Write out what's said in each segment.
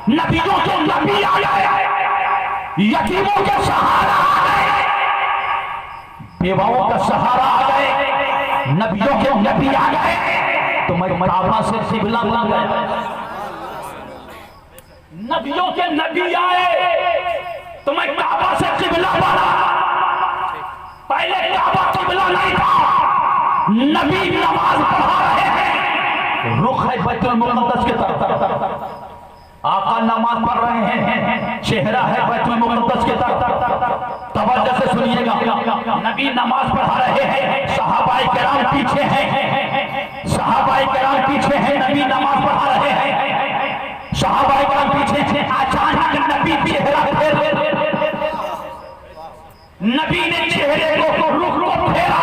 नबियों के नबी आ गए, यतीमों के सहारा आ गए, बेवाओं का सहारा आ गए, नबियों के नबी आ गए। तो मैं काबा से किबला बन गया। नबियों के नबी आए तो मैं काबा से किबला बना। पहले काबा किबला नहीं था, नबी नमाज पढ़ा रहे हैं, रुख है बैतुल मुक़द्दस की तरफ, आका नमाज पढ़ रहे हैं, चेहरा है बैतुल मुक़द्दस की तरफ। तवज्जो से सुनिएगा, नबी नमाज पढ़ा रहे हैं, सहाबाए किराम पीछे हैं, सहाबाए किराम पीछे हैं, नबी नमाज पढ़ा रहे हैं, सहाबाए किराम पीछे हैं। अचानक नबी चेहरा फेर, नबी ने चेहरे को रुख को फेरा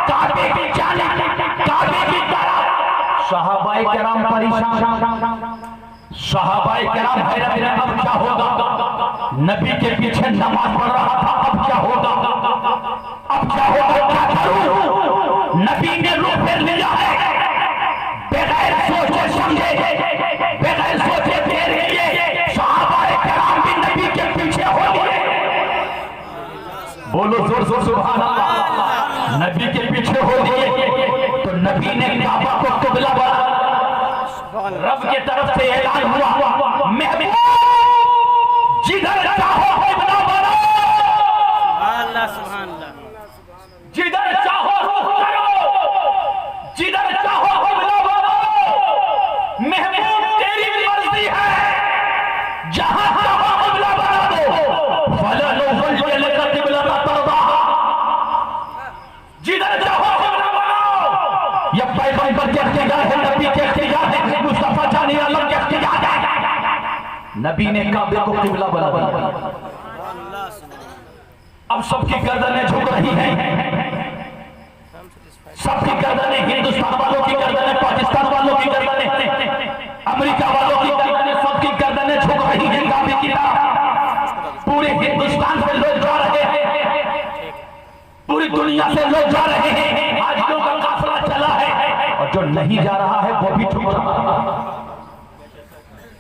काबे की जानिब, काबे की तरफ। सहाबाए किराम परेशान, सहाबाए किराम हैरान रहे, अब क्या होगा? नबी के पीछे नमाज पढ़ रहा था, अब क्या होगा? अब क्या होगा? क्या करूं? नबी ने रुख फेर लिया है, बगैर सोचे समझे, बगैर सोचे फेर किए, सहाबाए किराम भी नबी के पीछे हो गए। बोलो जोर जोर सुभान अल्लाह। नबी के पीछे हो गए तो नबी ने काबा को किबला बना। रब के तरफ से ऐलान हुआ, महबूब जिधर चाहो किबला बनो, अल्लाह सुभान अल्लाह, जिधर चाहो रुख करो, जिधर चाहो किबला बनो, महबूब तेरी मर्जी है, जहां चाहो किबला बना दो। फला नुवल्लिका किबलता तर्दा, जिधर चाहो किबला बनो। ये पैगंबर के इख्तियार है, नबी के इख्तियार है, मुस्तफा जानी आलम के इख्तियार है। नबी ने काबे को किबला बना दिया। अब सबकी गर्दनें झुक रही हैं, सबकी गर्दनें, हिंदुस्तान वालों की गर्दनें, पाकिस्तान वालों की गर्दनें, अमेरिका वालों की गर्दनें, सबकी गर्दनें झुक रही हैं काबे की तरफ। पूरे हिंदुस्तान से लोग जा रहे हैं, पूरी दुनिया से लोग जा रहे हैं, हाजियों का काफिला चला है, और जो नहीं जा रहा है वो भी झुक रहा है।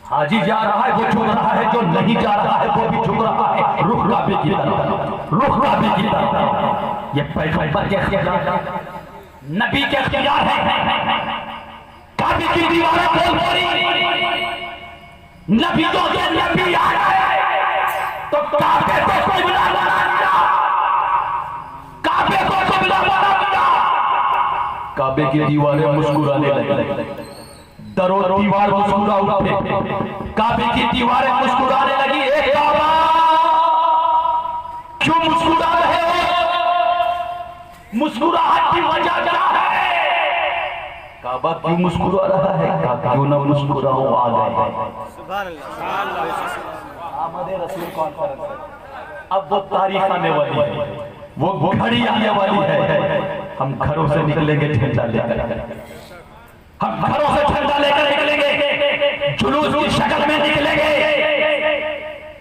हाजी जा रहा है वो झुक रहा है, जो नहीं जा रहा है वो भी झुक रहा है, रुख काबे की तरफ, रुख काबे की तरफ। ये पैगंबर के इख्तियार, नबी के इख्तियार है। काबे की दीवारें बोल बोली, नबियों के नबी आ गए तो काबे को किबला बना दिया, काबे को किबला बना दिया। काबे की दीवारें मुस्कुराने लगी, दरो दीवार मुस्कुरा उठे, काबे की दीवारें मुस्कुराने लगी। ए काबा, क्यों मुस्कुरा रहे हो? मुस्कुराहट की वजह क्या है? काबा क्यों मुस्कुरा रहा है? क्यों ना मुस्कुराओ, आ गए सुभान अल्लाह। आमद रसूल कॉन्फ्रेंस है, अब वो तारीख आने वाली है, वो घड़ी आने वाली है। हम घरों से निकलेंगे झंडा लेकर, हम घरों से झंडा लेकर निकलेंगे, जुलूस की शक्ल में निकलेंगे।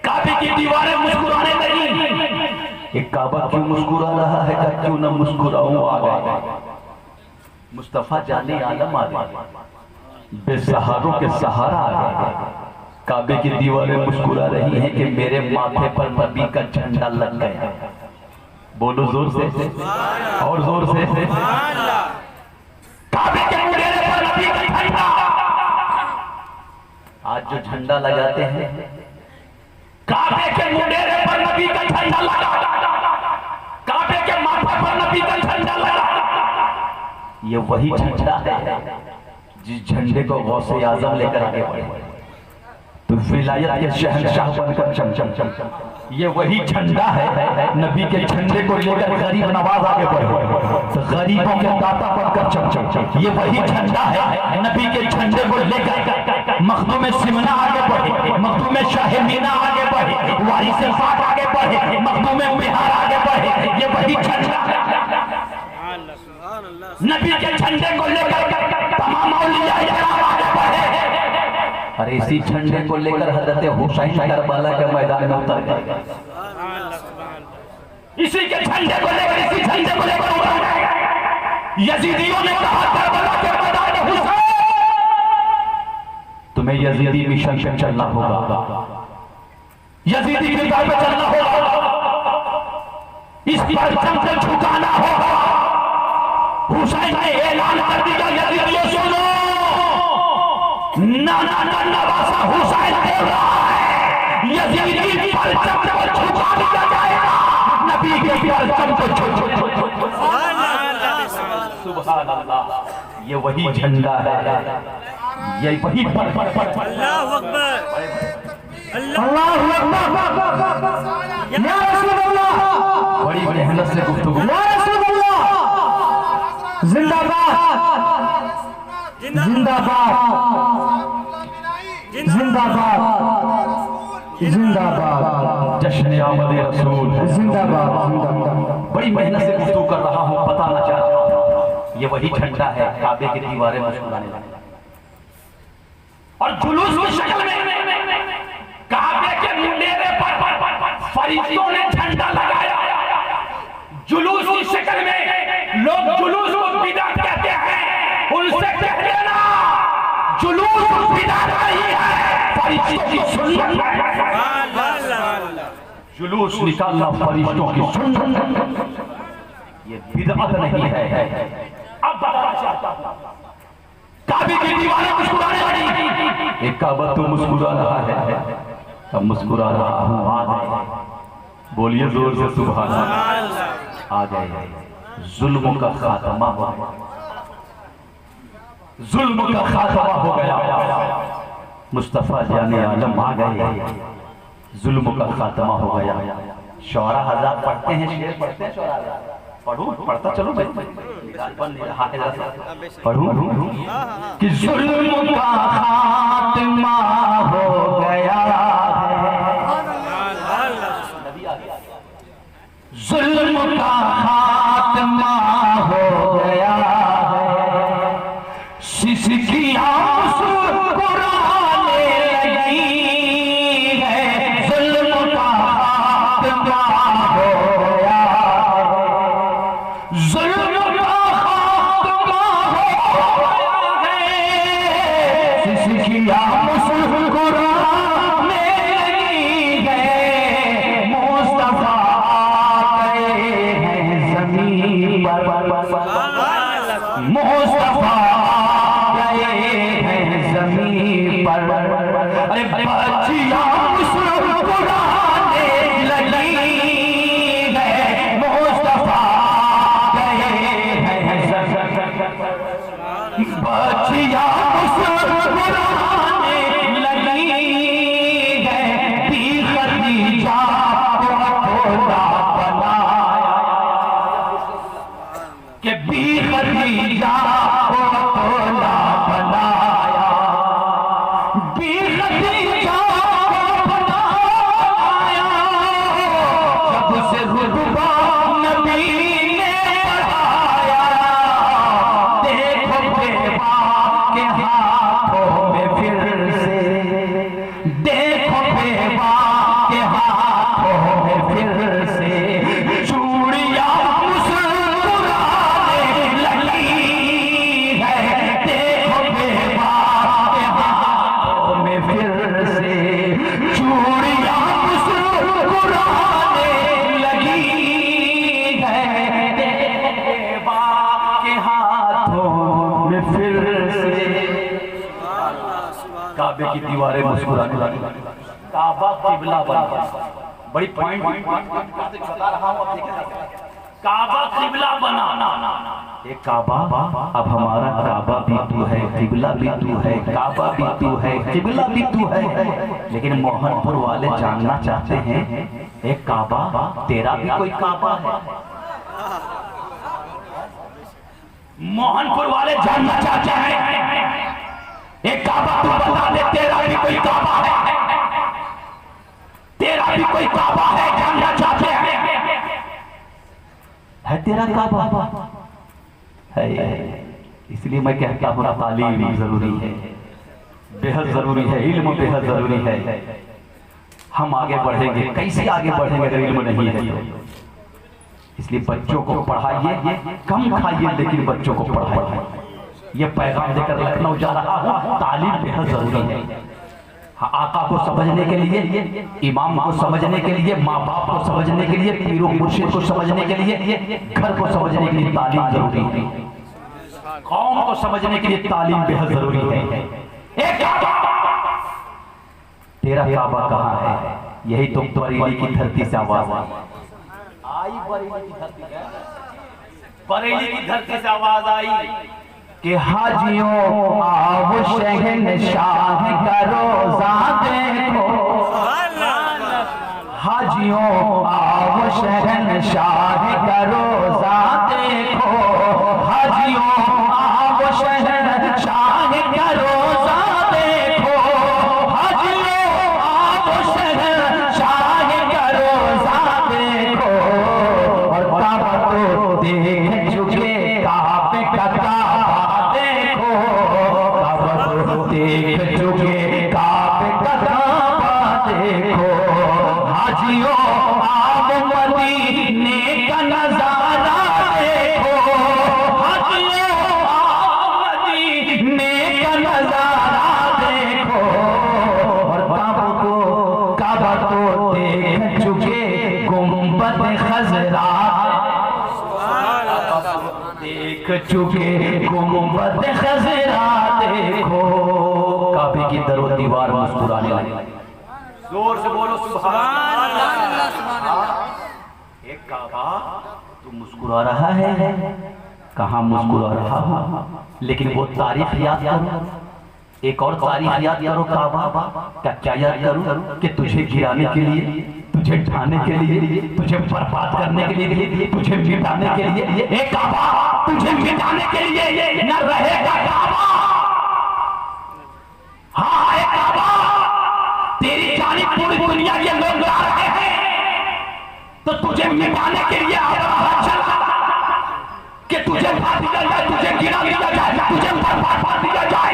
काबे की दीवारें मुस्कुराने लगी। एक काबा क्यों मुस्कुरा रहा है? क्यों ना मुस्कुराऊं, आ गए मुस्तफा जाने आलम आ गए, बेसहारों के सहारा आ गए। काबे की दीवारें मुस्कुरा रही हैं कि मेरे माथे पर नबी का झंडा लग गया। बोलो जोर से और जोर से। काबे के मुंडेरे पर नबी का झंडा। आज जो झंडा लगाते हैं, काबे के मुंडेरे पर नबी का झंडा लगा, काबे के माथे पर नबी का झंडा लगा। ये वही झंडा है जिस झंडे को गौसे आजम लेकर आगे बढ़े, तो विलायत के शहंशाह बनकर चमचम। ये वही झंडा है, नबी के झंडे को लेकर गरीब नवाज आगे बढ़े, तो गरीबों के दाता बनकर चमचम। ये वही झंडा है, नबी के झंडे को लेकर मखदूम सिमना आगे बढ़े, मखदूम शाह मीना आगे बढ़े, वारिस पाक आगे बढ़े, मखदूम बिहार आगे बढ़े। ये वही झंडा है, नबी के झंडे को लेकर तमाम औलिया इकराम आगे बढ़े। और इसी झंडे को लेकर हजरत हुसैन करबला के मैदान में उतर गए। इसी के झंडे को लेकर, इसी झंडे को लेकर उतर गए। यजीदियों ने कहा करबला के मैदान में हुसैन, तो तुम्हें यजीदी मिशन पे चलना होगा, यजीदी के दर पे चलना होगा, इस परचम को झुकाना होगा। हुसैन ने ऐलान कर दिया, यजीदियों सुनो, नाना नवासा हुसैन बोल रहा है, यजीदी परचम को झुका दिया जाएगा, नबी के परचम को सुभान अल्लाह। ये वही झंडा है, ये वही अल्लाहु अकबर, अल्लाहु अकबर, या रसूल अल्लाह। बड़ी मेहनत से गुफ्तगू, या रसूल अल्लाह, जिंदाबाद जिंदाबाद जिंदाबाद जिंदाबाद, जश्न आमद रसूल जिंदाबाद। बड़ी मेहनत से गुफ्तगू कर रहा हूँ, बताना चाहता हूँ, ये वही झंडा है काबे की दीवारें मुस्कुराने वाला, और जुलूस की शक्ल में काबे के मुंडेरे पर फरिश्तों ने झंडा लगाया। जुलूस की शक्ल में लोग जुलूस को बिदअत कहते हैं, उनसे कह देना जुलूस बिदअत नहीं है, फरिश्तों की सुन्नत है। जुलूस निकालना फरिश्तों की सुन्नत, ये बिदअत नहीं है। अब बताना चाहता हूं, काबे की दीवारें मुस्कुराने लगी, एक काबा तो मुस्कुरा रहा है, अब मुस्कुरा रहा हूं, आ जाए, बोलिए जोर से सुभान अल्लाह। आ जाए, जुल्म का खात्मा हो गया, जुल्म का खात्मा हो गया, मुस्तफा जाने आलम आ गए, जुल्म का खात्मा हो गया। शौरा हजार पढ़ते हैं, शेर पढ़ते हैं, शौरा पढ़ू, पढ़ता चलो भाई, पढ़ू कि जुल्म का खात्मा हो गया है, जुल्म का खात्मा हो गया है, सिसकियां मुस्कुराने लगी है, जुल्म का खात्मा हो गया है, जुल्म का खात्मा हो गया है, सिसकियां मुस्कुराने लगी है, मुस्तफा गए हैं ज़मीन पर, मुस्तफा गए हैं ज़मीन पर, अरे बच्चियां मुस्कुराने लगी है, मुस्तफा गए हैं ज़मीन पर, बच्चियां मुस्कुराने लगी है, भी खदीजा को खुदा बनाया, कि भी खदीजा को खुदा बनाया, भी खदीजा को बनाया, जब से रुतबा नबी ने बढ़ाया, देखो बेवा के हाथों में फिर से, देखो बेवा के हाथों में फिर से, चूड़ियां मुस्कुराने लगी है, देखो बेवा के हाथों में फिर से, चूड़ियां मुस्कुराने लगी है, देखो बेवा के हाथों में फिर से। काबे की दीवारें मुस्कुराने लगी, काबा किबला बना, बड़ी पॉइंट बता रहा हूं, काबा किबला बना, एक काबा, अब हमारा काबा भी तू है, किबला भी तू है, काबा भी तू है, किबला भी तू है, लेकिन मोहनपुर वाले जानना चाहते हैं, एक काबा तेरा भी कोई काबा है? मोहनपुर वाले जानना चाहते हैं, एक काबा तू बता दे, तेरा भी कोई काबा है, तेरा भी कोई काबा है, जानना चाहते हैं, है तेरा काबा? है, इसलिए मैं कहता हूँ तालीम जरूरी है, बेहद जरूरी है, इल्म बेहद जरूरी है। हम आगे बढ़ेंगे, कैसे आगे बढ़ेंगे अगर इल्म नहीं है तो? इसलिए बच्चों को पढ़ाइए, कम खाइए लेकिन बच्चों को पढ़ाइए। ये पैगाम देकर लखनऊ जा रहा हूँ, तालीम बेहद जरूरी है। आका को समझने के लिए, इमाम को समझने के लिए, माँ बाप को समझने के लिए, पीरो मुर्शिद को समझने के लिए, घर को समझने के लिए तालीम जरूरी है। कौम को समझने के लिए तालीम बेहद जरूरी है। एक तेरा काबा कहाँ है? यही तो बरेली की धरती से आवाज आई। बरेली की धरती से, बरेली की धरती से आवाज आई कि हाजियों आओ शहंशाह का रोजा देखो, हाजियों आओ शहंशाह का रोजा देखो, हाजियों आओ शहंशाह का रोजा देखो, हाजियों आओ शहंशाह का रोजा देखो। और काबा तो देख चुके काबे का देख चुके काबे का काबा देखो, हाजियों आओ मदीने का नजारा देखो, हाजियों आओ मदीने का नजारा देखो। और काबा तो देख चुके गुंबद खजरा, देख चुके गुंबद खजरा देखो। काबे की दरो दीवार मुस्कुराने लगी। जोर से बोलो सुभान अल्लाह। एक काबा तू मुस्कुरा रहा है, कहाँ मुस्कुरा रहा हूँ, लेकिन वो तारीख याद करो, एक और तारीख याद करो। काबा क्या याद करूं कि तुझे गिराने के लिए, तुझे ढाने के लिए, तुझे बर्बाद करने के लिए, तुझे मिटाने के लिए, एक काबा तुझे मिटाने के लिए न रहेगा काबा। हाँ एक काबा तेरी जानिब पूरी दुनिया के लोग आ रहे हैं, तो तुझे मिटाने के लिए चला कि तुझे मार दिया जाए, तुझे गिरा दिया जाए, तुझे बर्बाद कर दिया जाए,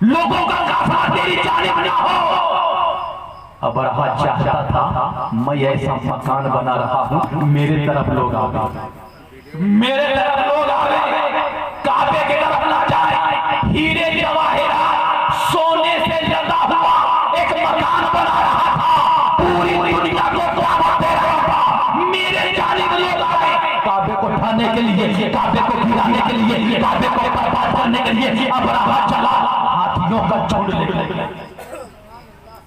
लोगों का काफिला तेरी जानिब ना हो। अब रहा चाहता था मैं ऐसा मकान बना रहा हूं, मेरे तरफ लोग आ गए, मेरे तरफ लोग आ गए, काबे की तरफ ना जाए। हीरे जवाहिरात सोने से लदा हुआ एक मकान बना रहा था, पूरी दुनिया को दावत दे रहा था, मेरे जानिब लोग आ गए काबे को ढाने के लिए, काबे को गिराने के लिए, काबे को बर्बाद करने के लिए। अब रहा चला हाथियों का झुंड लेकर,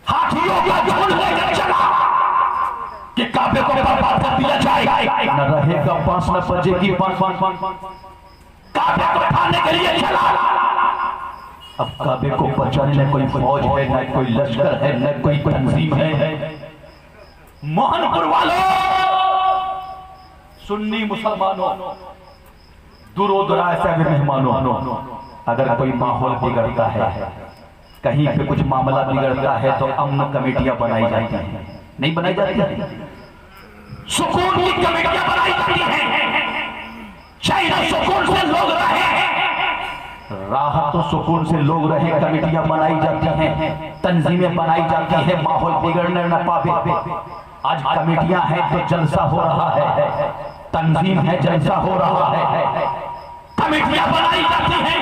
हाथियों का झुंड लेकर चला कि काबे को बर्बाद कर दिया जाए, न रहेगा बांस न बजेगी बांस, काबे को ढाने के लिए चला। अब काबे को बचाने न कोई फौज है, न कोई लश्कर है, न कोई तंजीम है। मोहनपुर वालों, सुन्नी मुसलमानों, दुरोदरा से मेहमानों, अगर कोई माहौल बिगड़ता है, कहीं पे कुछ मामला बिगड़ता है, तो अमन कमेटियां बनाई जाती हैं, नहीं बनाई जाती, सुकून की कमेटियां बनाई जाती हैं, चाहिए सुकून से लोग रहे, राहत तो सुकून से लोग रहे, कमेटियां बनाई जाती हैं, तंजीमें बनाई जाती हैं, माहौल बिगड़ने न पावे। आज कमेटियां हैं तो जलसा हो रहा है, तंजीम है जलसा हो रहा है, कमेटियां बनाई जाती हैं,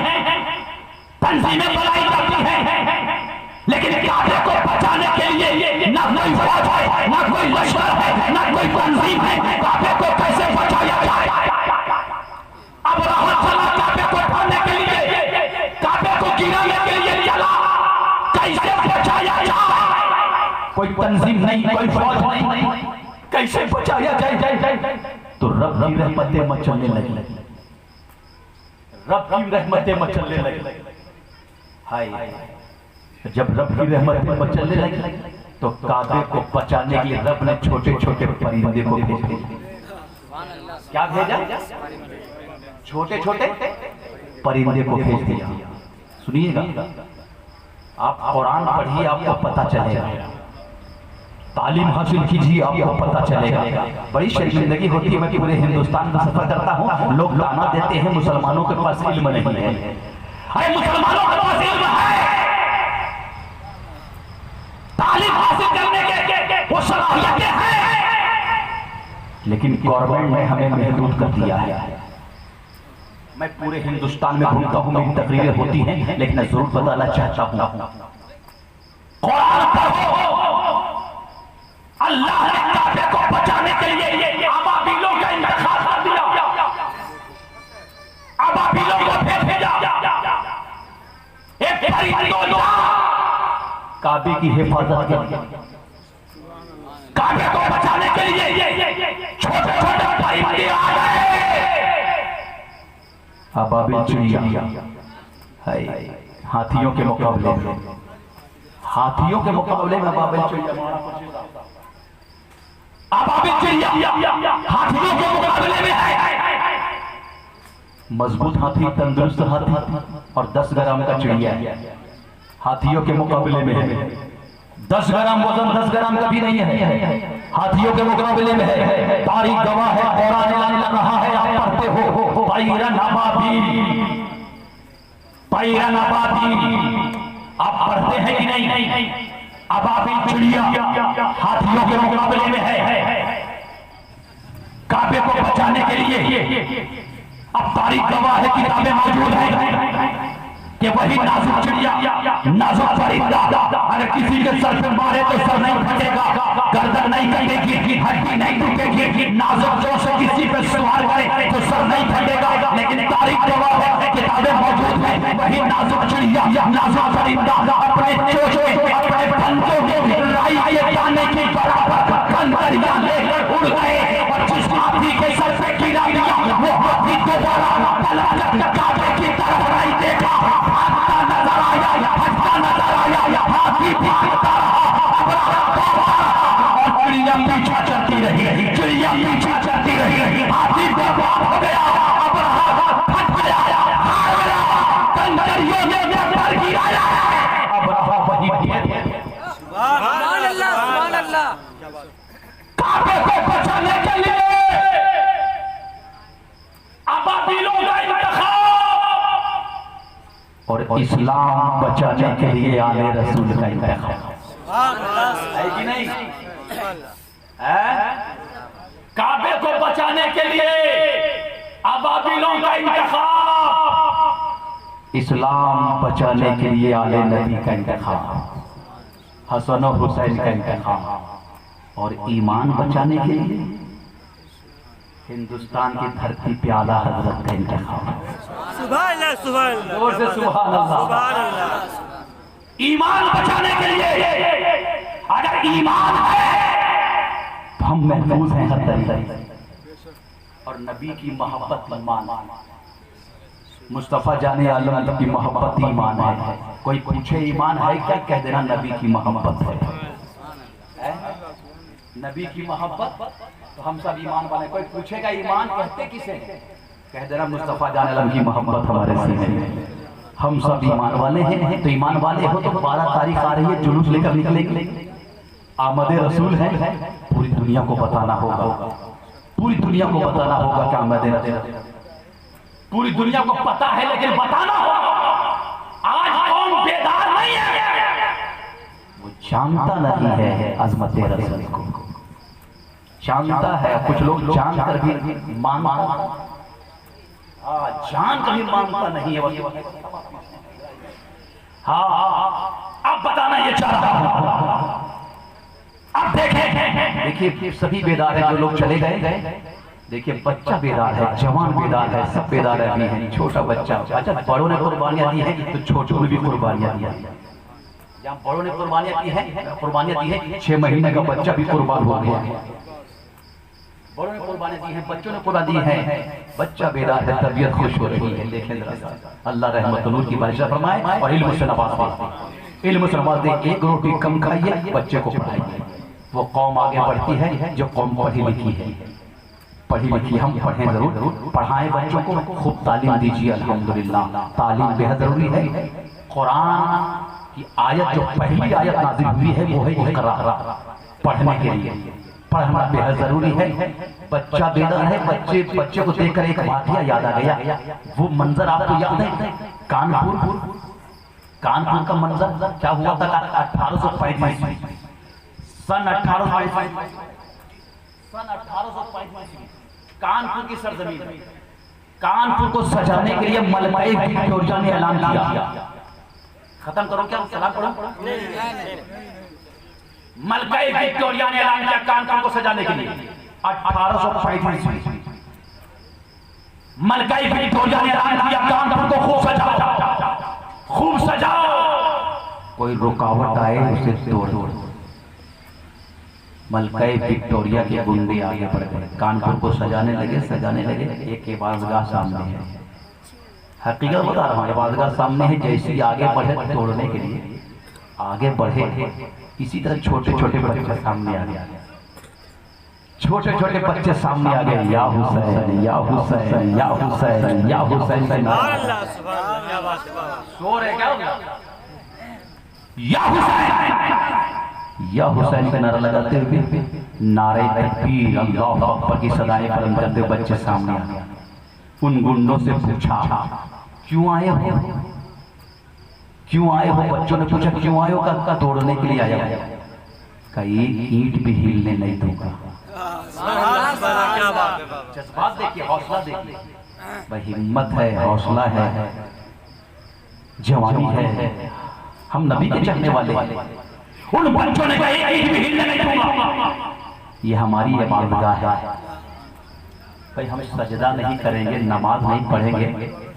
तंजीमें बनाई जाती हैं, लेकिन काबे को बचाने के लिए ना कोई फौज है, ना कोई लश्कर है, ना कोई तंजीम है। काबे को कैसे बचाया जाए? अब रहा चला काबे को ढाने के लिए, काबे को गिराने के लिए चला, कैसे बचाया जाए? कोई तंजीम नहीं, कोई फौज नहीं, कैसे बचाया जाए? तो रब की रहमतें मचलने लगी, रब की रहमतें मचलने लगी। हाय, जब रब की रहमतें मचलने लगी तो काबे को बचाने के लिए रब ने छोटे छोटे परिंदे को भेज दिया। क्या भेजा? छोटे छोटे परिंदे को भेज दिया। सुनिएगा, आप कुरान पढ़िए, आपको पता चलेगा, तालीम हासिल कीजिए, आपको पता चलेगा। बड़ी शर्मिंदगी होती है, मैं पूरे हिंदुस्तान में सफर करता हूँ, लोग ताना देते हैं मुसलमानों के पास इल्म नहीं है। अरे मुसलमानों के पास इल्म है, तालीम हासिल करने के वो सलाहियतें हैं, लेकिन गवर्नमेंट ने हमें महदूद कर दिया है। मैं पूरे हिंदुस्तान में घूमता हूँ, मेरी तकरीरें होती हैं, लेकिन मैं जरूर बताना चाहता हूँ काबे की हिफाजत के लिए, काबे को बचाने के लिए छोटे छोटे परिंदे आ गए। अबाबिल चिड़िया है, हाथियों के मुकाबले में, हाथियों के मुकाबले में अबाबिल चिड़िया, अबाबिल चिड़िया हाथियों के मुकाबले में है। मजबूत हाथी, तंदुरुस्त हाथी और 10 ग्राम का चिड़िया है, हाथियों के मुकाबले में है। 10 ग्राम वजन 10 ग्राम का भी नहीं है, हाथियों के मुकाबले में है। तारीख गवाह है, कुरान ऐलान कर रहा है, आप पढ़ते हो तैरन अबाबील, तैरन अबाबील, आप पढ़ते हैं कि नहीं? अबाबील चिड़िया हाथियों के मुकाबले में है। काबे को बचाने के लिए अब तारीख गवाह है, किताबें मौजूद है कि वही नाजुक चिड़िया, नाजुक परिंदा अगर किसी के सर पे मारे तो सर नहीं फटेगा, गर्दन नहीं कटेगी, हड्डी नहीं टूटेगी। नाजुक जोर से किसी पे सवार करे तो सर नहीं फटेगा, लेकिन तारीख गवाह है, किताबें मौजूद है, वही नाजुक चिड़िया, नाजुक परिंदा अपने चोंच में, अपने पंजों में राई के दाने की बराबर कंकरियां लेकर उड़ गए और जिस हाथी के सर पे गिरा दिया वो हाथी दोबारा पलट काबे की तरफ नहीं देखा, भागता नजर आया, हाथी भागता और चिड़िया पीछा चलती रही, चिड़िया पीछा चलती रही, हाथी बर्बाद हो गया। काबे को बचाने के लिए अबाबीलों का इंतखाब और इस्लाम बचाने के लिए आले रसूल का इंतखाब है कि नहीं? काबे को बचाने के लिए अबाबीलों का इंतखाब, इस्लाम बचाने के लिए आले नबी का इंतखाब, हसन और हुसैन का इंतखाब और ईमान बचाने के लिए हिंदुस्तान की धरती पे आला हजरत का इंतखाब। सुभान अल्लाह, सुभान अल्लाह, जोर से सुभान अल्लाह, सुभान अल्लाह। ईमान बचाने के लिए अगर ईमान है तो हम महफूज हैं हर तरीके और नबी की मोहब्बत ईमान, मुस्तफा जाने आलम की मोहब्बत ईमान है। कोई पूछे ईमान है क्या, कह देना नबी की मोहब्बत है। नबी की मोहब्बत तो हम सब ईमान वाले। कोई पूछेगा ईमान कहते किसे, कह देना मुस्तफा जाने आलम की मोहब्बत हमारे सीने में, हम सब ईमान वाले हैं। तो ईमान वाले हो तो 12 तारीख आ रही है, जुलूस लेकर निकलेंगे, आमदे रसूल है, पूरी दुनिया को बताना होगा, पूरी दुनिया को बताना होगा कि आमदे रसूल, पूरी दुनिया को पता है लेकिन बताना होगा। आज कौन बेदार नहीं है, वो जानता नहीं है अजमत रसूल को, जानता है, कुछ लोग जानकर भी मानता, जान कभी मानता नहीं है। हाँ, अब बताना ये चाह रहा हूं। अब देखिए सभी बेदार हैं, जो लोग चले गए, देखिए बच्चा बेदार है, जवान बेदार है, सब बेदार अभी हैं, छोटा बच्चा। अच्छा, बड़ों ने कुर्बानियां दी है तो छोटों ने भी कुर्बानियां दी है। जहाँ बड़ों ने कुर्बानियां दी है 6 महीने का बच्चा भी कुर्बान हो गया। बड़ों ने कुर्बानी दी है, बच्चों ने कुर्बानी दी है, बच्चा बेदार है, तबीयत खुश हो रही है। देखें अल्लाह रहमत नूर की बारिश फरमाए और इल्म से नवाज़े, इल्म से नवाज़े। एक रोटी कम खाइए, बच्चे को पढ़ाइए, वो कौम आगे बढ़ती है जो कौम पढ़ी लिखी है। पढ़ी लिखी हम पढ़ें जरूर, पढ़ाएं बच्चों को, खूब तालीम दीजिए। अल्हम्दुलिल्लाह तालीम बेहद जरूरी है। कुरान की आयत जो पहली आयत नाज़िल हुई है वो है इक़रा, पढ़ने के लिए पढ़ना बेहद जरूरी है। बच्चा बेदार है, बच्चे को देखकर एक वाक़या याद आ गया। वो मंजर आपको याद है, कानपुर का मंजर क्या हुआ था 1835 में, सन 1835 कानपुर की सरजमीन में कानपुर को सजाने के लिए मलकाए विक्टोरिया ने ऐलान किया। खत्म करो क्या, सलाम पढ़ो। मलकाए विक्टोरिया ने ऐलान किया कानपुर को सजाने के लिए 1835 में। मलकाए विक्टोरिया ने ऐलान किया कानपुर को खूब सजाओ, खूब सजाओ। कोई रुकावट आए उसे तोड़ दो। मलकाए विक्टोरिया के गुंडे आगे बढ़ गए, कानपुर को सजाने लगे। एक इबादतगाह सामने है, हकीकत बता रहा हूँ, इबादतगाह सामने है। जैसे ही आगे बढ़े तोड़ने के लिए आगे बढ़े, इसी तरह छोटे छोटे बच्चे सामने आ गए। छोटे छोटे बच्चे सामने आ गए, या हुसैन या हुसैन या हुसैन या हुसैन। शोर है क्या? या हुसैन या हुसैन का नारा लगाते हुए, नारे तकबीर अल्लाहु अकबर की सदाएं बुलंद करते हुए बच्चे सामने आ गए। उन गुंडों से पूछा, क्यों आए हो? क्यों आए हो? बच्चों ने पूछा क्यों आए हो? का तोड़ने के लिए आया हो। का एक ईंट भी हिलने नहीं दूंगा। जज्बात देखिए, हौसला देखिए भाई, हिम्मत है, हौसला है, जवानी है। हम नबी के चाहने वाले। उन बच्चों ने कहा एक ईंट भी हिलने नहीं दूंगा। ये हमारी इबादतगाह है भाई, हम सजदा नहीं करेंगे, नमाज नहीं पढ़ेंगे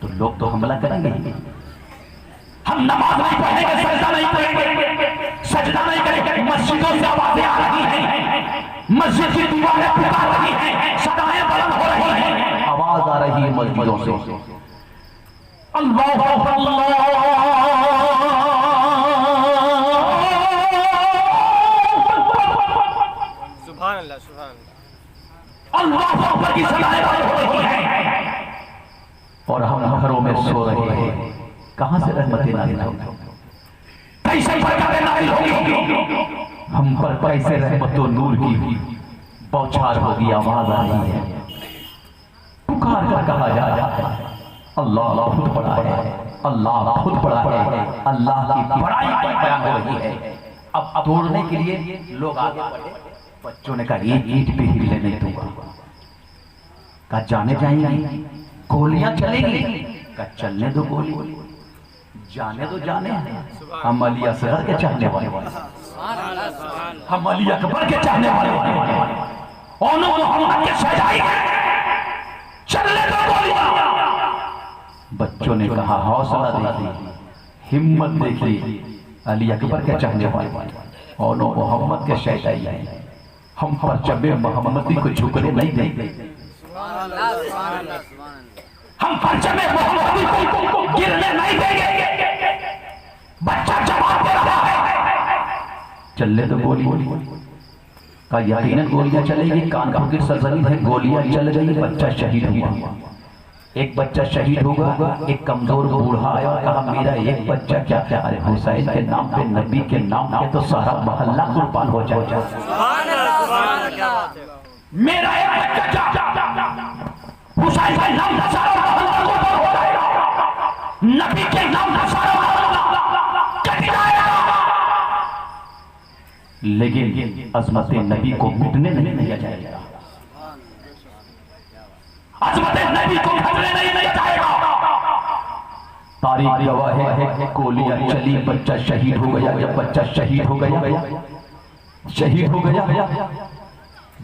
तो लोग तो हमला करेंगे। हम नमाज नहीं पढ़ेंगे, सजदा नहीं करेंगे, सजदा नहीं करेंगे, मस्जिदों से आवाजें आ रही हैं, मस्जिद की दीवारें पुकार रही हैं, सदाएं बुलंद हो रही हैं, आवाज आ रही है मस्जिदों से, अल्लाहु अकबर। सुभान अल्लाह, सुभान अल्लाहु अकबर की सदाएं बुलंद हो रही हैं और हम घरों में सो रहे हैं। कहां से रहमतें नाज़िल होंगी, कैसे बरकतें नाज़िल होंगी, हम पर कैसे रहमत और नूर की बौछार होगी। आवाज आ रही है, पुकार कर कहा जा रहा है, अल्लाह खुद बड़ा है, अल्लाह खुद बड़ा है, अल्लाह की बड़ाई बयान हो रही है। अब तोड़ने के लिए लोग आगे बढ़े। बच्चों ने कहा एक ईंट भी हिलने नहीं दूंगा। कहा जाने जाएंगे, गोलियां चलेंगी। कहा चलने दो गोली, जाने दो जाने। हम अली असगर के चाहने वाले, हम अली अकबर के चाहने वाले, और मोहम्मद के शहजाई चलने दो गोलियां। बच्चों ने कहा हौसला देखिए, हिम्मत देखिए, अली अकबर के चाहने वाले और मोहम्मद के शहजाई हैं। हम परचमे मोहम्मदी को झुकने नहीं देंगे, हम परचमे मोहम्मदी को गिरने नहीं देंगे। बच्चा जवाब दे रहा है, चलने तो गोली का यकीनन गोलियां चलेगी। कानपुर की सरजमीन है, गोलियां चल गई, बच्चा शहीद हुआ। एक बच्चा शहीद होगा, एक कमजोर बूढ़ा आया और कहा मेरा एक बच्चा क्या? अरे हुसैन के नाम पे, नबी के नाम पे तो सारा मोहल्ला कुर्बान हो जाएगा। मेरा एक बच्चा हुसैन के नाम पे सारा मोहल्ला कुर्बान हो जाएगा, नबी के नाम पे सारा मोहल्ला कट जाएगा। लेकिन अजमत नबी को मिटने नहीं दिया जाएगा, अजमत नबी को मिटने नहीं दिया जाएगा। तारीख गवाह है, गोलियां चली, बच्चा शहीद हो गया। जब बच्चा शहीद हो गया, शहीद हो गया,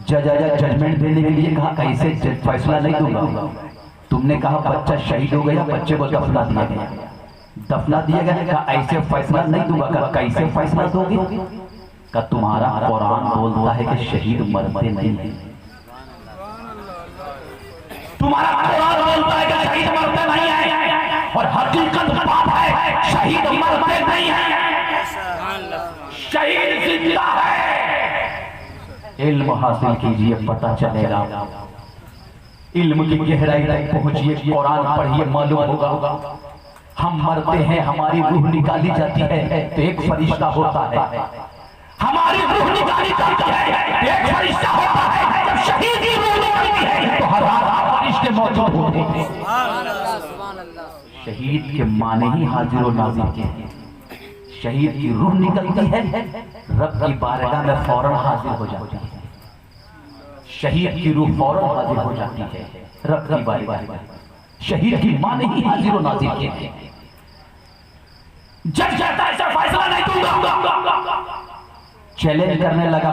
जज आया जजमेंट देने के लिए। कहा कैसे फैसला नहीं दूंगा, तुमने कहा बच्चा शहीद हो गया, बच्चे को दफना दिया गया, दफना दिया गया। कहा ऐसे फैसला नहीं दूंगा। कहा कैसे फैसला दोगे? का तुम्हारा कुरान बोलता है कि शहीद मरते नहीं है, तुम्हारा कुरान बोलता है कि शहीद मरते नहीं है, और हकीकत बात है शहीद मरते नहीं है, शहीद जिंदा है। इल्म हासिल कीजिए, पता चलेगा। इल्म की गहराई तक पहुंचिए, कुरान पढ़िए, मालूम होगा। हम मरते हैं, हमारी रूह निकाली जाती है तो एक फरिश्ता होता है, हमारी रूह निकाली जाती है एक फरिश्ता होता है। जब शहीद की रूह निकलती है तो हर फरिश्ते मौजूद होते हैं। शहीद के माने ही हाजिर और नाज़िर के हैं। शहीद की रूह निकलती है, रब की बारगाह में फौरन हाजिर हो जाती है। शहीद की रूह फौरन हाजिर हो जाती है रब की बारगाह में। शहीद की माने ही हाजिर और नाज़िर के हैं। जज कहता है फैसला नहीं दूंगा, चैलेंज करने लगा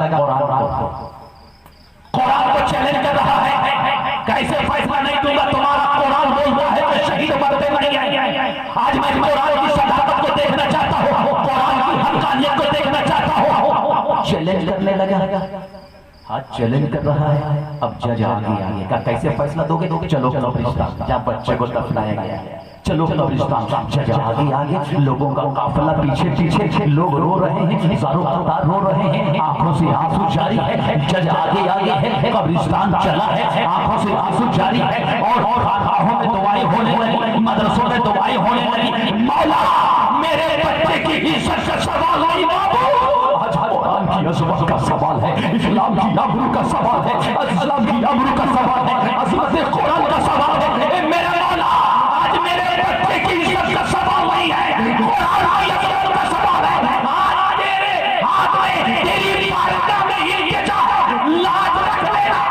कुरान को चैलेंज कर रहा है, कैसे फैसला नहीं दूंगा? तुम्हारा कुरान बोलता है कि शहीद मरते नहीं है। आज मैं कुरान की सदाकत को देखना चाहता हूँ, कुरान की हक्कानियत को देखना चाहता हूँ। चैलेंज करने लगा, हाँ चैलेंज कर रहा है। अब जज आगे का कैसे फैसला दोगे? चलो कब्रिस्तान जहाँ बच्चे को दफनाया गया है, चलो कब्रिस्तान। जज आगे, लोगों का काफिला पीछे पीछे, लोग रो रहे हैं, ज़ारो कतार रो रहे हैं, आंखों से आंसू जारी है। जज आगे है, कब्रिस्तान चला है, आंखों से आंसू जारी है। और खानकाहों में दुआएं होने लगी, मदरसों में दुआएं होने लगी। मौला मेरे बच्चे की इज्जत का सवाल है बाबू, आज कुरान की अज़मत का सवाल है, इस्लाम की आबरू का सवाल है, इस्लाम की आबरू का सवाल है, अज़मत कुरान का सवाल है। मेरे मौला आज मेरे बच्चे की इज्जत का सवाल नहीं है, कुरान की अज़मत का सवाल है। आज तेरे हाथ में तेरी बारगाह में इल्तिजा है, लाज रख लेना।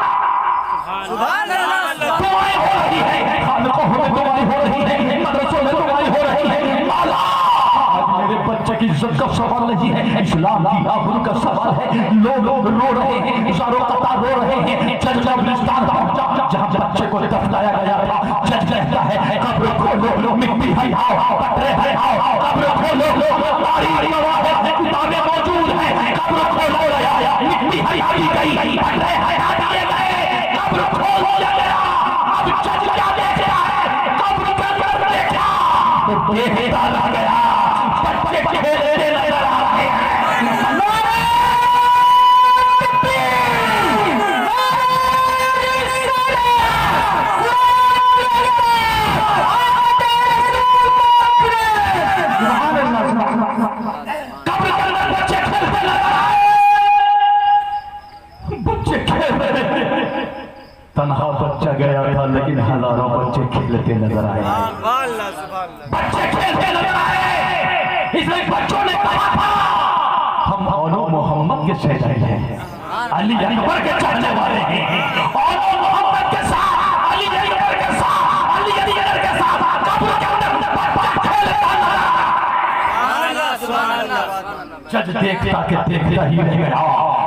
सुभान अल्लाह। दुआएं हो रही है, खानकाहों में दुआएं हो रही है, मदरसों में दुआएं हो रही है। मौला मेरे बच्चे की इज्जत का सवाल नहीं है, इस्लाम की आबरू का सवाल है। लोग रो रहे हैं, ज़ारो कतार रो रहे हैं। जज कब्रिस्तान पहुंचा जहां बच्चे को दफनाया गया था। जज कहता है कब्र खोलो, मिट्टी हटाओ, पत्थर हटाओ, कब्र खोलो, तारीख गवाह है, किताबें मौजूद हैं, कब्र खोलो, मिट्टी हटाई गई, पत्थर हटा दिए गए, कब्र खोल दिया गया। अब जज क्या देख रहा है? कब्र के अंदर देखा तो देखता रह गया, बच्चे खेलते नजर आ रहे हैं। कब्र के अंदर बच्चे खेलते नजर आए, बच्चे खेल रहे हैं। तन्हा बच्चा गया था लेकिन हजारों बच्चे खेलते नजर आए, बच्चे खेलते नजर आए। इसलिए बच्चों ने कहा था हम औलो मोहम्मद के शहजादे हैं, अली अकबर के चाहने वाले हैं, औलो मोहम्मद के साथ, अली अकबर के साथ, अली अकबर के साथ कब्र के अंदर बच्चा खेलता नजर। जज देखता के देखता ही रह गया,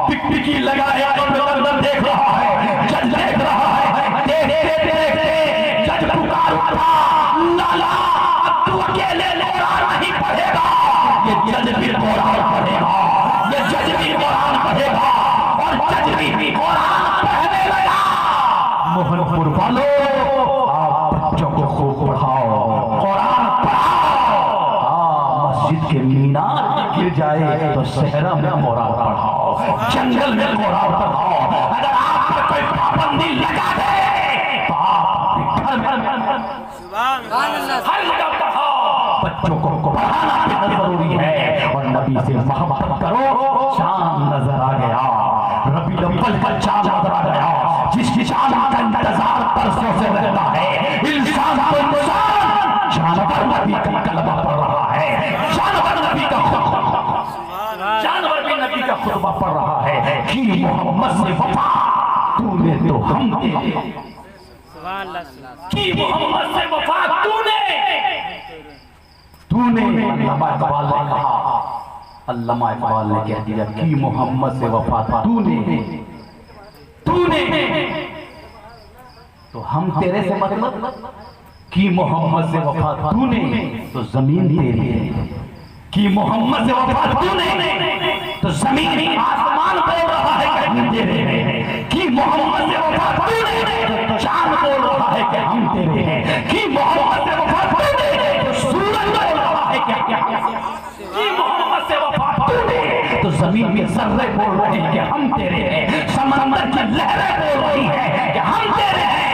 टिकटिकी लगाया कब्र के अंदर देख रहा है, जज देख रहा है। देखते देखते जज पुकार उठा, लाला अब तू अकेले कुरान नहीं पढ़ेगा, ये जज भी कुरान पढ़ेगा, ये जज भी कुरान पढ़ेगा। और जज भी कुरान पढ़ने लगा। मोहनपुर वालों आप बच्चों को खूब पढ़ाओ, कुरान पढ़ाओ। मस्जिद के मीनार गिर जाए तो सहरा में कुरान पढ़ाओ, जंगल में कुरान पढ़ाओ। अगर आप पर कोई पाबंदी लगा दे तो आप घर हर जगह पढ़ाओ। बच्चों को पढ़ाना कितना जरूरी है। और नबी से मोहब्बत करो, चांद नजर आ गया, रबी अव्वल का चांद नजर आ गया, जिसकी चांद का इंतजार बरसों से रहता है। इंसान को इंसान जानवर नबी का कलमा पढ़ रहा है, जानवर नबी का जानवर भी नबी का खुतबा पढ़ रहा है कि मोहम्मद से वफा तूने तो हम कि मोहम्मद से वफा तूने अल्लामा इकबाल ने कहा, अल्लामा इकबाल ने कह दिया कि मोहम्मद से वफा तूने तो हम तेरे से मतलब कि मोहम्मद से वफा तूने तो जमीन तेरी है, कि मोहम्मद से वफा तूने तो जमीन आसमान बोल रहा है कि हम तेरे हैं, कि मोहम्मद से वफा तूने तो चांद बोल रहा है कि हम तेरे हैं, कि मोहम्मद से वफा तूने तो सूरज बोल रहा है कि मोहम्मद से वफा तूने तो जमीन के सर्रे बोल रहे हैं कि हम तेरे हैं, समंदर की लहरें बोल रही है कि हम तेरे हैं,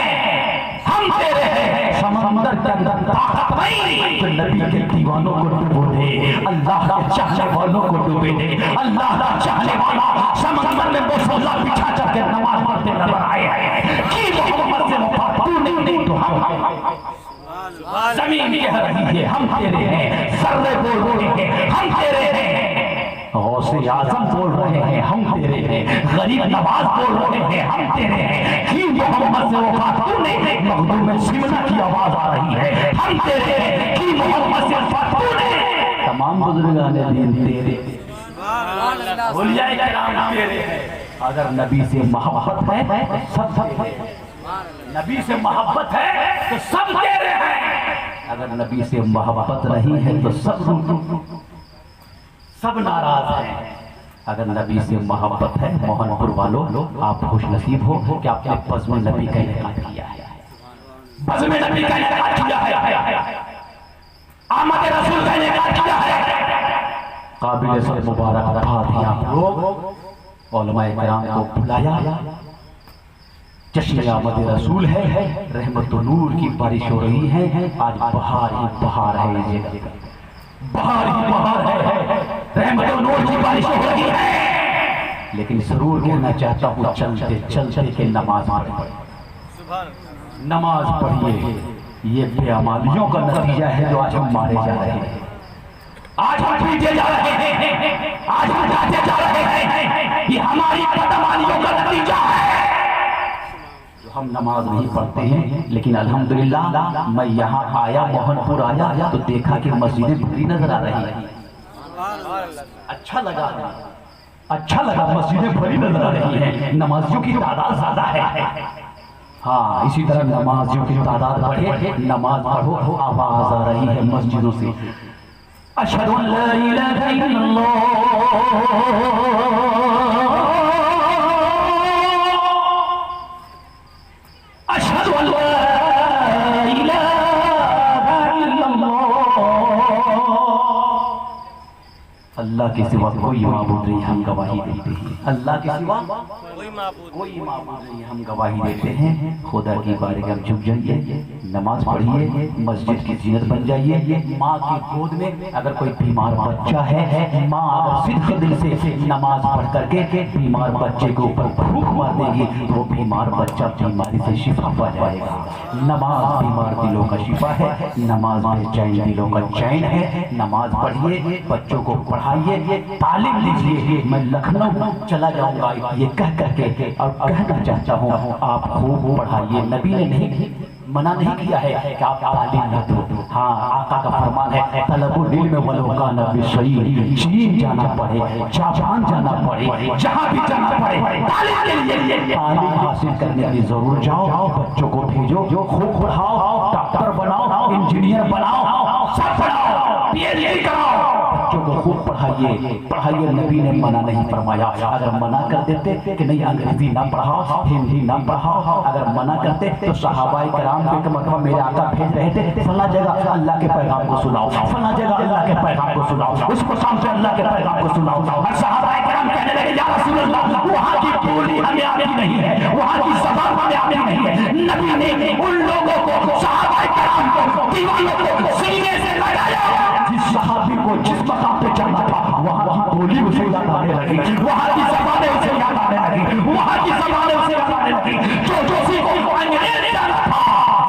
हम तेरे हैं। समंदर के अंदर ताकत नहीं तो नबी के दीवानों को डुबो दे, अल्लाह के चाहने वालों को डूबे दे। अल्लाह का चाहने वाला समंदर में मुसल्ला बिछा करके नमाज पढ़ते नजर आए हैं कि मोहम्मद से वफा तूने तो हम जमीन कह रही है हम तेरे हैं, सर्रे बोल रहे हैं हम तेरे हैं, गौसे आजम बोल रहे हैं हम तेरे हैं, गरीब नवाज बोल रहे हैं हम तेरे हैं, कि मोहम्मद से वफा तूने मखदूम में सिमना की आवाज आ रही है हम तेरे हैं, कि मोहम्मद से वफा तूने। तमाम बुजुर्गाने दीन तेरे तेरे हैं। अगर नबी से मोहब्बत है सब नबी से मोहब्बत है तो सब तेरे हैं, अगर नबी से मोहब्बत नहीं है तो सब सब नाराज हैं। अगर नबी से मोहब्बत है मोहनपुर वालों, आप खुशनसीब हो कि आपने बज़्म नबी का इनेकाद किया है, बज़्म नबी का इनेकाद किया है, आमद रसूल का इनेकाद किया है। काबिल सब मुबारकबाद है आप लोग, उलमाए किराम को बुलाया, जश्न आमद रसूल है, रहमत व नूर की बारिश हो रही है। आज बहार ही बहार है, ये जगह बहार ही बहार है, रहमत व नूर की बारिश हो रही है। लेकिन जरूर कहना चाहता हूँ चलते चलते के नमाज पढ़े, नमाज पढ़िए। ये बेअमालियों का नतीजा है जो आज हम मारे जा रहे हैं, आज हम पीटे जा रहे हैं, आज हम जाते जा रहे हैं। ये हमारी बदअमालियों का नतीजा है। हम नमाज नहीं पढ़ते हैं, लेकिन अल्हम्दुलिल्लाह मैं यहाँ आया, मोहनपुर आया तो देखा कि मस्जिदें भरी नजर आ रही है। अच्छा लगा, अच्छा लगा, मस्जिदें भरी नजर आ रही है, नमाजियों की तादाद ज्यादा है। हाँ, इसी तरह नमाजियों की तादाद बढ़े, नमाज पढ़ो, आवाज आ रही है मस्जिदों से, अशहदु अल्ला इलाहा इल्लल्लाह, अशहदु अल्ला इलाहा इल्लल्लाह। अल्लाह के सिवा कोई माबूद नहीं, हम गवाही देते हैं। अल्लाह के सिवा कोई माबूद नहीं, हम गवाही देते हैं। खुदा की बारगाह में झुक जाइए, नमाज पढ़िए, मस्जिद की जीनत बन जाइए। माँ की गोद में अगर कोई बीमार बच्चा है, माँ अगर सिद्ध दिल से नमाज पढ़ करके बीमार बच्चे के ऊपर भूख मार देगी तो वो बीमार बच्चा बीमारी से शिफा पा जाएगा। नमाज बीमार दिलों का शिफा है, नमाज बेचैन दिलों का चैन है। नमाज पढ़िए, बच्चों को पढ़ाइए, तालीम लीजिए। मैं लखनऊ चला जाऊंगा ये कह करके और कहना चाहता हूँ आप खूब पढ़ाइए। नबी ने नहीं मना नहीं किया है कि आप तालीम न दो। हाँ, आका का फरमान है तलबुल इल्म वलो काना बिशयी, चीन जाना पड़े, जापान जाना पड़े, जहाँ भी जाना पड़े, तालीम के लिए तालीम हासिल करने के लिए जरूर जाओ। बच्चों को भेजो, खूब पढ़ाओ, डॉक्टर बनाओ, इंजीनियर बनाओ, सब पढ़ाओ, पीएचडी कराओ, बच्चों को खूब पढ़ाइए, पढ़ाइए। नबी ने मना नहीं फरमाया। अगर मना कर देते कि नहीं अंग्रेजी ना पढ़ाओ, हिंदी ना पढ़ाओ, अगर मना करते तो सहाबाए किराम के मतलब मेरे आका भेज रहे थे फला जगह अल्लाह के पैगाम को सुनाओ, फला जगह अल्लाह के पैगाम को सुनाओ, उसको शाम से अल्लाह के पैगाम को सुनाओ। और सहाबाए किराम कहने लगे या रसूल अल्लाह, वहाँ की बोली हमें आती नहीं है, वहाँ की ज़बान हमें आती नहीं है। नबी ने उन लोगों को, सहाबाए किराम को, दीवानों को सीने से लगाया। जिस सहाबी को जिस मकाम पे चलना था वहाँ की बोली उसे याद आने लगी, वहाँ की ज़बानें उसे याद आने लगी, वहाँ की ज़बानें उसे याद आने लगी। जो किसी को अंग्रेजी जाना था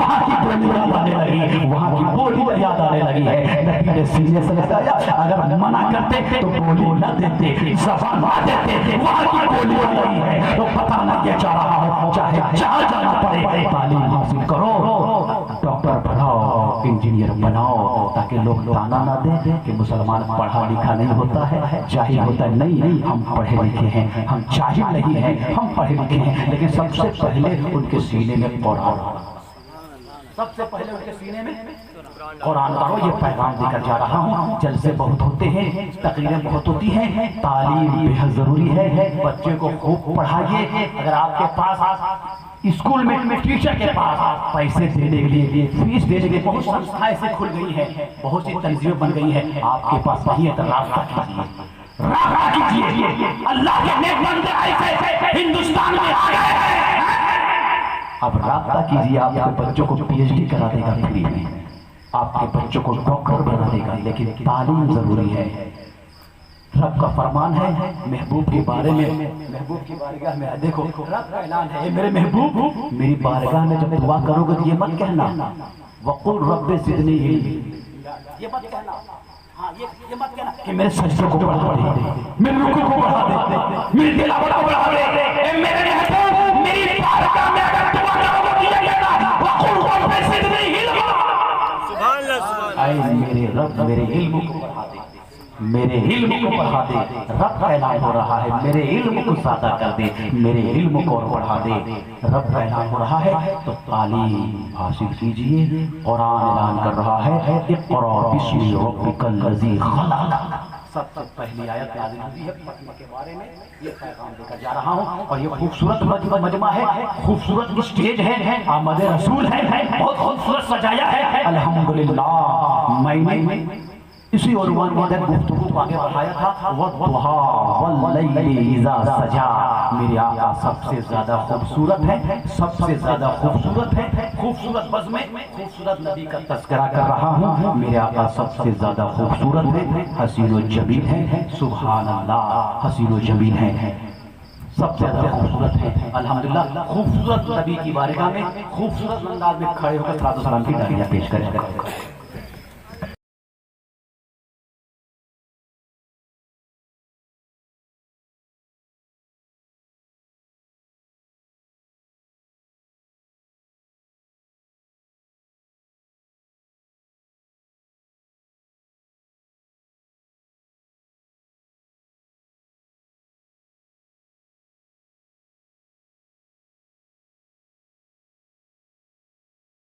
वहाँ की बोली याद आने लगी, वहाँ की बोली याद आने लगी है। नबी ने सीने से लगाया। अगर मना करते तो बोली न देते, ज़बान ना देते, वहाँ की बोली आ रही है तो पता नहीं ये चाह रहा हो, चाहे जहाँ जाना पड़े तालीम हासिल करो, डॉक्टर बनाओ, इंजीनियर बनाओ, ताकि लोग ताना ना दे कि मुसलमान पढ़ा लिखा नहीं होता है, जाहिल होता है। नहीं, हम पढ़े लिखे हैं, हम जाहिल नहीं हैं, हम पढ़े लिखे हैं। लेकिन सबसे पहले उनके सीने में कुरान, सबसे पहले उनके सीने में कुरान करो। ये पैगाम देकर जा रहा हूँ। जलसे बहुत होते हैं, तकरीरें बहुत होती हैं, तालीम बेहद जरूरी है। बच्चे को खूब पढ़ाइए। अगर आपके पास स्कूल में टीचर के पास पैसे देने के लिए, फीस देने के लिए बहुत संस्थाएं ऐसे खुल गई हैं, बहुत सी तंजीमें बन गई हैं, आपके पास नहीं है तो रास्ता कीजिए, रास्ता कीजिए। अल्लाह के नेक बंदे ऐसे हिंदुस्तान में आ गए हैं। अब रास्ता कीजिए, आपके बच्चों को पीएचडी करा देगा फ्री में, आपके बच्चों को डॉक्टर बना देगा। लेकिन तालीम जरूरी है। रब का फरमान है महबूब के बारे में, महबूब की बारगाह में देखो रब का ऐलान है, मेरे महबूब मेरी बारगाह में जब दुआ करोगे तो ये मत कहना वक़ुल रब्बि ज़िदनी इल्मा, ये मत कहना। हाँ, ये मत कहना कि मेरे सजदे को बढ़ा दे, मेरे रुकू को बढ़ा दे, मेरी तिलावत को बढ़ा दे। मेरे महबूब मेरी बारगाह में अगर दुआ करोगे तो ये कहना वक़ुल रब्बि ज़िदनी इल्मा। सुभान अल्लाह, सुभान अल्लाह। मेरे रब मेरे इल्म को बढ़ा दे, मेरे इल्म को बढ़ा दे। रब का ऐलान हो रहा है मेरे इल्म को ज़्यादा कर दे, मेरे इल्म को और बढ़ा दे। रब का ऐलान हो रहा है तो तालीम हासिल कीजिए। कुरान ऐलान कर रहा है इक़रा बिस्मि रब्बिकल लज़ी खलक़, सबसे पहली आयत नाज़िल हुई है पत्नी के बारे में। ये पैगाम देकर जा रहा हूँ और ये खूबसूरत मजमा है, खूबसूरत स्टेज है, आमद रसूल है, बहुत खूबसूरत सजाया है। अल्हम्दुलिल्लाह मैंने इसी उन्वान में गुफ्तगू को आगे बढ़ाया था, वद्दुहा वल्लैलि इज़ा सजा। मेरे आका सबसे ज्यादा खूबसूरत है, सबसे ज्यादा खूबसूरत है, खूबसूरत बज़ में खूबसूरत नबी का तज़किरा कर रहा हूँ। मेरे आका सबसे ज्यादा खूबसूरत है, हसीन व जमील है, सुभान अल्लाह, हसीन व जमील है, सबसे ज्यादा खूबसूरत है। अल्हम्दुलिल्लाह खूबसूरत नबी की बारगाह में खूबसूरत अंदाज में खड़े होकर सलातो सलाम की डालियां पेश करें।